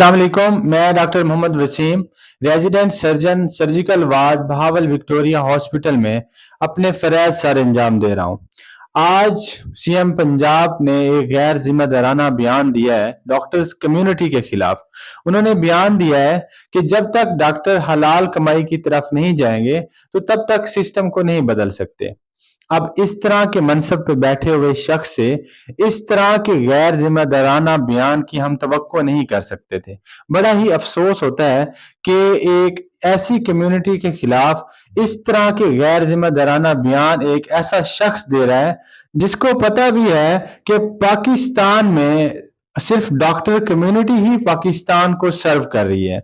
अस्सलाम वालेकुम। मैं doctor Mohammad Waseem, resident surgeon surgical ward Bahawal Victoria hospital में अपने फ़रज़ सर अंजाम दे रहा हूँ। आज सीएम पंजाब ने एक गैर जिम्मेदाराना बयान दिया है डॉक्टर्स कम्युनिटी के खिलाफ। उन्होंने बयान दिया है कि जब तक डॉक्टर हलाल कमाई की तरफ नहीं जाएंगे तो तब तक सिस्टम को नहीं बदल सकते। अब इस तरह के मनसब पे बैठे हुए शख्स से इस तरह के गैर जिम्मेदाराना बयान की हम तवक्को नहीं कर सकते थे। बड़ा ही अफसोस होता है कि एक ऐसी कम्युनिटी के खिलाफ इस तरह के गैर जिम्मेदाराना बयान एक ऐसा शख्स दे रहा है जिसको पता भी है कि पाकिस्तान में सिर्फ डॉक्टर कम्युनिटी ही पाकिस्तान को सर्व कर रही है।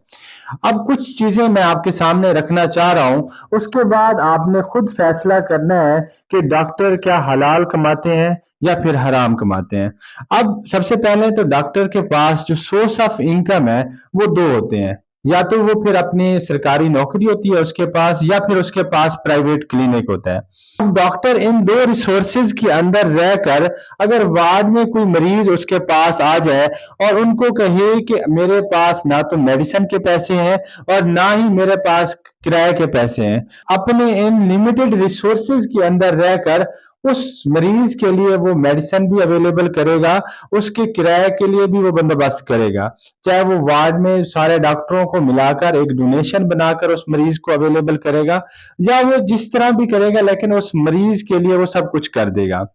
अब कुछ चीजें मैं आपके सामने रखना चाह रहा हूं, उसके बाद आपने खुद फैसला करना है कि डॉक्टर क्या हलाल कमाते हैं या फिर हराम कमाते हैं। अब सबसे पहले तो डॉक्टर के पास जो सोर्स ऑफ इनकम है वो दो होते हैं। या तो वो फिर अपनी सरकारी नौकरी होती है उसके पास, या फिर उसके पास प्राइवेट क्लिनिक होता है। अब डॉक्टर इन दो रिसोर्सेज के अंदर रहकर अगर वार्ड में कोई मरीज उसके पास आ जाए और उनको कहे कि मेरे पास ना तो मेडिसिन के पैसे हैं और ना ही मेरे पास किराए के पैसे हैं, अपने इन लिमिटेड रिसोर्सेज के अंदर रहकर उस मरीज के लिए वो मेडिसिन भी अवेलेबल करेगा, उसके किराए के लिए भी वो बंदोबस्त करेगा। चाहे वो वार्ड में सारे डॉक्टरों को मिलाकर एक डोनेशन बनाकर उस मरीज को अवेलेबल करेगा, या वो जिस तरह भी करेगा लेकिन उस मरीज के लिए वो सब कुछ कर देगा।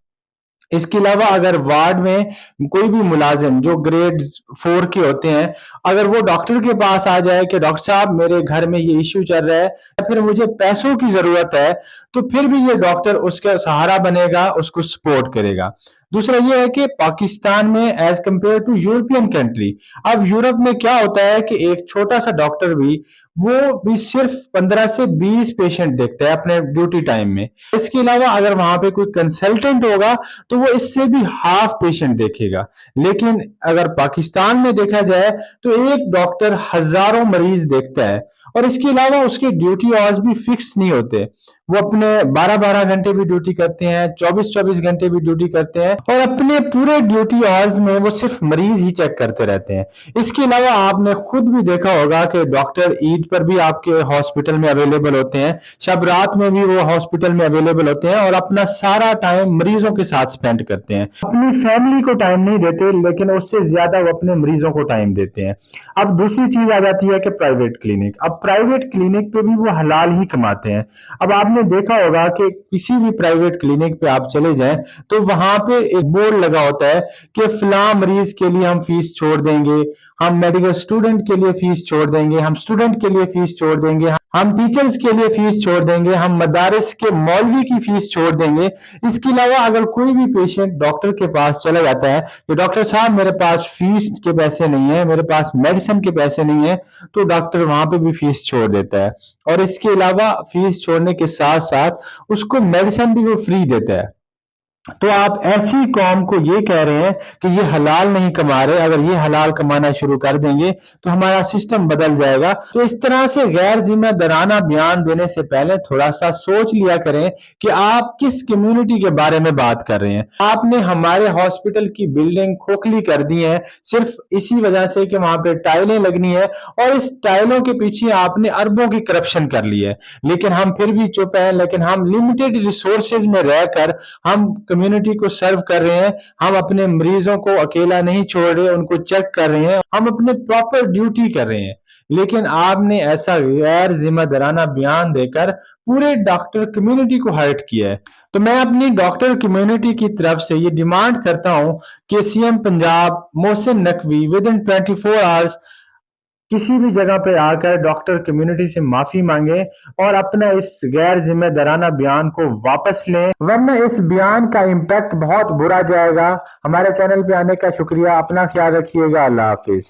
इसके अलावा अगर वार्ड में कोई भी मुलाजिम जो ग्रेड 4 के होते हैं, अगर वो डॉक्टर के पास आ जाए कि डॉक्टर साहब मेरे घर में ये इश्यू चल रहा है या फिर मुझे पैसों की जरूरत है, तो फिर भी ये डॉक्टर उसका सहारा बनेगा, उसको सपोर्ट करेगा। दूसरा ये है कि पाकिस्तान में as compare to European country, अब यूरोप में क्या होता है कि एक छोटा सा डॉक्टर भी वो भी सिर्फ 15 से 20 पेशेंट देखता है अपने ड्यूटी टाइम में। इसके अलावा अगर वहां पे कोई कंसल्टेंट होगा तो वो इससे भी हाफ पेशेंट देखेगा। लेकिन अगर पाकिस्तान में देखा जाए तो एक डॉक्टर हजारों मरीज देखता है, और इसके अलावा उसके ड्यूटी आवर्स भी फिक्स नहीं होते। वो अपने 12-12 घंटे भी ड्यूटी करते हैं, 24-24 घंटे भी ड्यूटी करते हैं, और अपने पूरे ड्यूटी आवर्स में वो सिर्फ मरीज ही चेक करते रहते हैं। इसके अलावा आपने खुद भी देखा होगा कि डॉक्टर ईद पर भी आपके हॉस्पिटल में अवेलेबल होते हैं, शब रात में भी वो हॉस्पिटल में अवेलेबल होते हैं और अपना सारा टाइम मरीजों के साथ स्पेंड करते हैं। अपनी फैमिली को टाइम नहीं देते, लेकिन उससे ज्यादा वो अपने मरीजों को टाइम देते हैं। अब दूसरी चीज आ जाती है कि प्राइवेट क्लिनिक। अब प्राइवेट क्लिनिक पे भी वो हलाल ही कमाते हैं। अब आपने देखा होगा कि किसी भी प्राइवेट क्लिनिक पे आप चले जाएं तो वहां पे एक बोर्ड लगा होता है कि फलां मरीज के लिए हम फीस छोड़ देंगे, हम मेडिकल स्टूडेंट के लिए फीस छोड़ देंगे, हम स्टूडेंट के लिए फीस छोड़ देंगे, हम टीचर्स के लिए फीस छोड़ देंगे, हम मदारिस के मौलवी की फीस छोड़ देंगे। इसके अलावा अगर कोई भी पेशेंट डॉक्टर के पास चला जाता है कि डॉक्टर साहब मेरे पास फीस के पैसे नहीं है, मेरे पास मेडिसिन के पैसे नहीं है, तो डॉक्टर वहां पे भी फीस छोड़ देता है। और इसके अलावा फीस छोड़ने के साथ साथ उसको मेडिसिन भी वो फ्री देता है। तो आप ऐसी कौम को ये कह रहे हैं कि ये हलाल नहीं कमा रहे, अगर ये हलाल कमाना शुरू कर देंगे तो हमारा सिस्टम बदल जाएगा। तो इस तरह से गैर जिम्मेदाराना बयान देने से पहले थोड़ा सा सोच लिया करें कि आप किस कम्युनिटी के बारे में बात कर रहे हैं। आपने हमारे हॉस्पिटल की बिल्डिंग खोखली कर दी है सिर्फ इसी वजह से कि वहां पे टाइलें लगनी है, और इस टाइलों के पीछे आपने अरबों की करप्शन कर ली है। लेकिन हम फिर भी चुप हैं, लेकिन हम लिमिटेड रिसोर्सेज में रहकर हम कम्युनिटी को सर्व कर रहे हैं। हम अपने मरीजों को अकेला नहीं छोड़ रहे, उनको चेक कर रहे हैं, हम अपने प्रॉपर ड्यूटी कर रहे हैं। लेकिन आपने ऐसा गैर जिम्मेदाराना बयान देकर पूरे डॉक्टर कम्युनिटी को हर्ट किया है। तो मैं अपनी डॉक्टर कम्युनिटी की तरफ से ये डिमांड करता हूं कि CM Punjab Mohsin Naqvi with in 24 hours किसी भी जगह पे आकर डॉक्टर कम्युनिटी से माफी मांगे और अपना इस गैर जिम्मेदाराना बयान को वापस लें, वरना इस बयान का इम्पैक्ट बहुत बुरा जाएगा। हमारे चैनल पे आने का शुक्रिया। अपना ख्याल रखिएगा। अल्लाह हाफिज।